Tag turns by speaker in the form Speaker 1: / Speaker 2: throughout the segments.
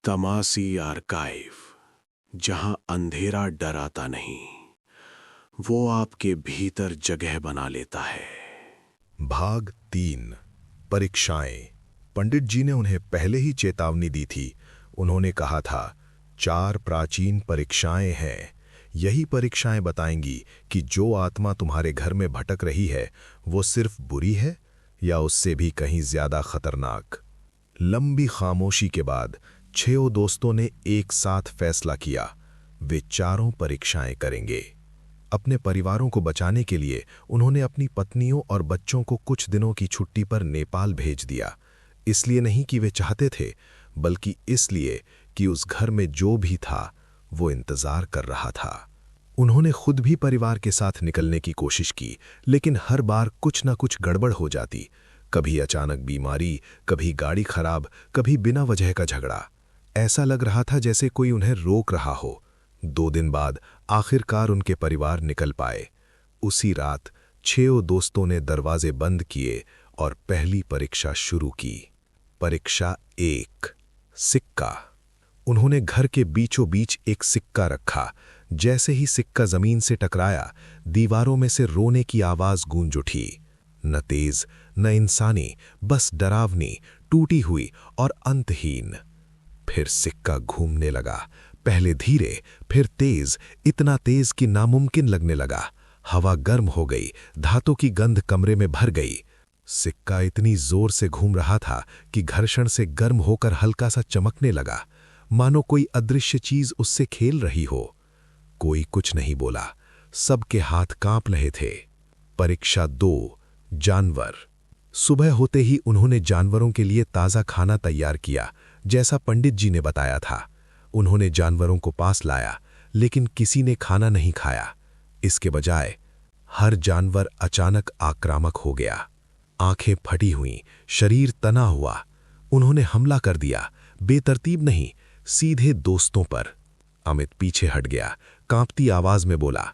Speaker 1: तमासी archive, जहां अंधेरा डराता नहीं, वो आपके भीतर जगह बना लेता है।
Speaker 2: भाग 3 परीक्षाएं। पंडित जी ने उन्हें पहले ही चेतावनी दी थी। उन्होंने कहा था 4 प्राचीन परीक्षाएं हैं। यही परीक्षाएं बताएंगी कि जो आत्मा तुम्हारे घर में भटक रही है वो सिर्फ बुरी है या उससे भी कहीं ज्यादा खतरनाक। लंबी खामोशी के बाद 6 दोस्तों ने एक साथ फैसला किया, वे 4 परीक्षाएं करेंगे। अपने परिवारों को बचाने के लिए उन्होंने अपनी पत्नियों और बच्चों को कुछ दिनों की छुट्टी पर नेपाल भेज दिया। इसलिए नहीं कि वे चाहते थे, बल्कि इसलिए कि उस घर में जो भी था वो इंतजार कर रहा था। उन्होंने खुद भी परिवार के साथ निकलने की कोशिश की, लेकिन हर बार कुछ न कुछ गड़बड़ हो जाती। कभी अचानक बीमारी, कभी गाड़ी खराब, कभी बिना वजह का झगड़ा। ऐसा लग रहा था जैसे कोई उन्हें रोक रहा हो। 2 दिन बाद आखिरकार उनके परिवार निकल पाए। उसी रात 6 दोस्तों ने दरवाजे बंद किए और पहली परीक्षा शुरू की। परीक्षा 1, सिक्का। उन्होंने घर के बीचों बीच एक सिक्का रखा। जैसे ही सिक्का जमीन से टकराया, दीवारों में से रोने की आवाज गूंज उठी। न तेज न इंसानी, बस डरावनी, टूटी हुई और अंतहीन। फिर सिक्का घूमने लगा, पहले धीरे, फिर तेज, इतना तेज कि नामुमकिन लगने लगा। हवा गर्म हो गई, धातु की गंध कमरे में भर गई। सिक्का इतनी जोर से घूम रहा था कि घर्षण से गर्म होकर हल्का सा चमकने लगा, मानो कोई अदृश्य चीज उससे खेल रही हो। कोई कुछ नहीं बोला, सबके हाथ कांप रहे थे। परीक्षा 2, जानवर। सुबह होते ही उन्होंने जानवरों के लिए ताज़ा खाना तैयार किया, जैसा पंडित जी ने बताया था। उन्होंने जानवरों को पास लाया, लेकिन किसी ने खाना नहीं खाया। इसके बजाय हर जानवर अचानक आक्रामक हो गया। आंखें फटी हुईं, शरीर तना हुआ। उन्होंने हमला कर दिया, बेतरतीब नहीं, सीधे दोस्तों पर। अमित पीछे हट गया, कांपती आवाज में बोला,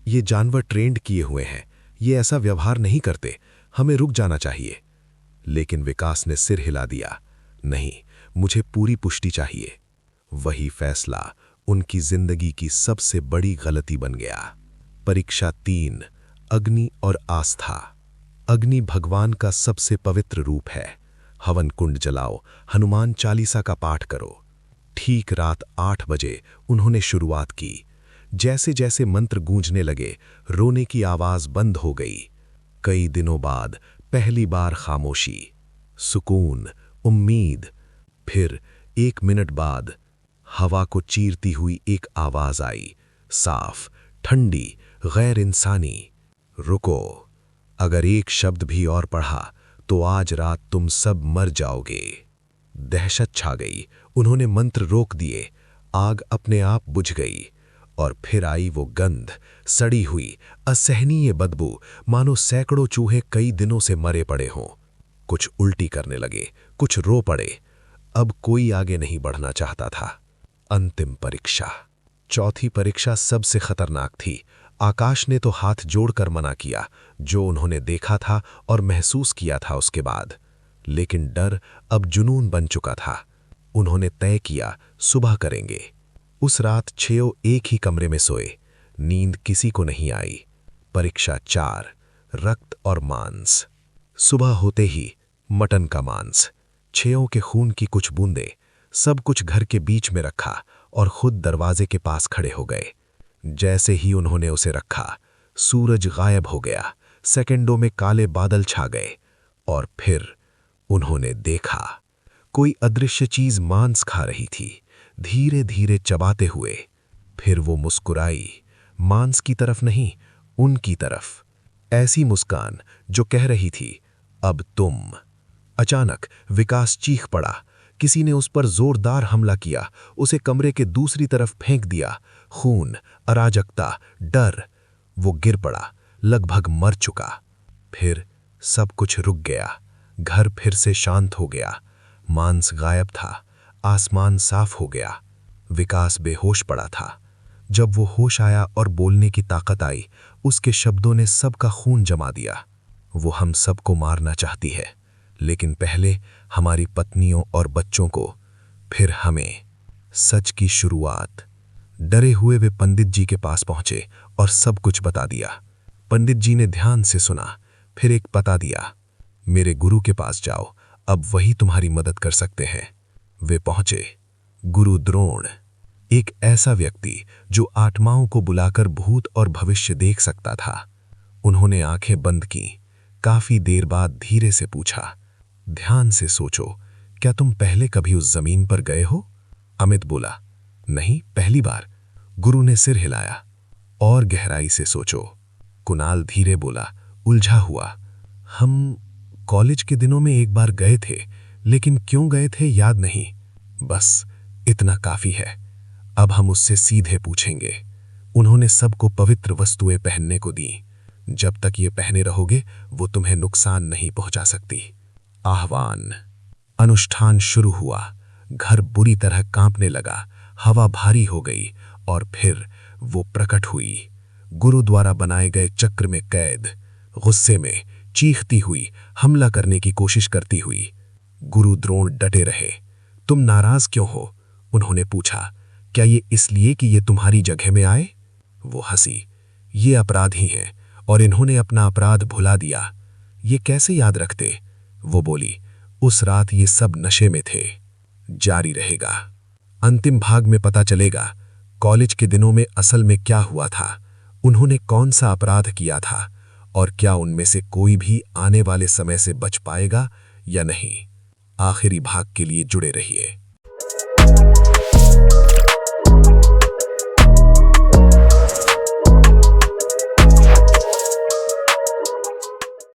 Speaker 2: ये जानवर ट्रेंड किए हुए हैं, ये ऐसा व्यवहार नहीं करते, हमें रुक जाना चाहिए। लेकिन विकास ने सिर हिला दिया, नहीं, मुझे पूरी पुष्टि चाहिए। वही फैसला उनकी जिंदगी की सबसे बड़ी गलती बन गया। परीक्षा 3, अग्नि और आस्था। अग्नि भगवान का सबसे पवित्र रूप है। हवन कुंड जलाओ, हनुमान चालीसा का पाठ करो। ठीक रात 8 बजे उन्होंने शुरुआत की। जैसे जैसे मंत्र गूंजने लगे, रोने की आवाज बंद हो गई। कई दिनों बाद पहली बार खामोशी, सुकून, उम्मीद। फिर 1 मिनट बाद हवा को चीरती हुई एक आवाज आई, साफ, ठंडी, गैर इंसानी। रुको, अगर एक शब्द भी और पढ़ा तो आज रात तुम सब मर जाओगे। दहशत छा गई। उन्होंने मंत्र रोक दिए, आग अपने आप बुझ गई। और फिर आई वो गंध, सड़ी हुई, असहनीय बदबू, मानो सैकड़ों चूहे कई दिनों से मरे पड़े हों। कुछ उल्टी करने लगे, कुछ रो पड़े। अब कोई आगे नहीं बढ़ना चाहता था। अंतिम परीक्षा, चौथी परीक्षा सबसे खतरनाक थी। आकाश ने तो हाथ जोड़कर मना किया, जो उन्होंने देखा था और महसूस किया था उसके बाद। लेकिन डर अब जुनून बन चुका था। उन्होंने तय किया, सुबह करेंगे। उस रात 6 एक ही कमरे में सोए। नींद किसी को नहीं आई। परीक्षा 4, रक्त और मांस। सुबह होते ही मटन का मांस, 6 के खून की कुछ बूंदें, सब कुछ घर के बीच में रखा और खुद दरवाजे के पास खड़े हो गए। जैसे ही उन्होंने उसे रखा, सूरज गायब हो गया। सेकंडों में काले बादल छा गए। और फिर उन्होंने देखा, कोई अदृश्य चीज मांस खा रही थी, धीरे धीरे चबाते हुए। फिर वो मुस्कुराई, मांस की तरफ नहीं, उनकी तरफ। ऐसी मुस्कान जो कह रही थी, अब तुम। अचानक विकास चीख पड़ा। किसी ने उस पर जोरदार हमला किया, उसे कमरे के दूसरी तरफ फेंक दिया। खून, अराजकता, डर। वो गिर पड़ा, लगभग मर चुका। फिर सब कुछ रुक गया। घर फिर से शांत हो गया। मांस गायब था, आसमान साफ हो गया। विकास बेहोश पड़ा था। जब वो होश आया और बोलने की ताकत आई, उसके शब्दों ने सबका खून जमा दिया। वो हम सबको मारना चाहती है, लेकिन पहले हमारी पत्नियों और बच्चों को, फिर हमें। सच की शुरुआत। डरे हुए वे पंडित जी के पास पहुंचे और सब कुछ बता दिया। पंडित जी ने ध्यान से सुना, फिर एक पता दिया, मेरे गुरु के पास जाओ, अब वही तुम्हारी मदद कर सकते हैं। वे पहुंचे। गुरु द्रोण, एक ऐसा व्यक्ति जो आत्माओं को बुलाकर भूत और भविष्य देख सकता था। उन्होंने आंखें बंद की। काफी देर बाद धीरे से पूछा, ध्यान से सोचो, क्या तुम पहले कभी उस जमीन पर गए हो? अमित बोला, नहीं, पहली बार। गुरु ने सिर हिलाया, और गहराई से सोचो। कुणाल धीरे बोला, उलझा हुआ, हम कॉलेज के दिनों में एक बार गए थे, लेकिन क्यों गए थे याद नहीं। बस इतना काफी है। अब हम उससे सीधे पूछेंगे। उन्होंने सबको पवित्र वस्तुएं पहनने को दी। जब तक ये पहने रहोगे वो तुम्हें नुकसान नहीं पहुंचा सकती। आह्वान। अनुष्ठान शुरू हुआ। घर बुरी तरह कांपने लगा, हवा भारी हो गई और फिर वो प्रकट हुई। गुरु द्वारा बनाए गए चक्र में कैद, गुस्से में चीखती हुई, हमला करने की कोशिश करती हुई। गुरु द्रोण डटे रहे। तुम नाराज क्यों हो? उन्होंने पूछा। क्या ये इसलिए कि ये तुम्हारी जगह में आए? वो हंसी। ये अपराधी हैं और इन्होंने अपना अपराध भुला दिया। ये कैसे याद रखते? वो बोली, उस रात ये सब नशे में थे। जारी रहेगा। अंतिम भाग में पता चलेगा कॉलेज के दिनों में असल में क्या हुआ था, उन्होंने कौन सा अपराध किया था और क्या उनमें से कोई भी आने वाले समय से बच पाएगा या नहीं। आखिरी भाग के लिए जुड़े रहिए।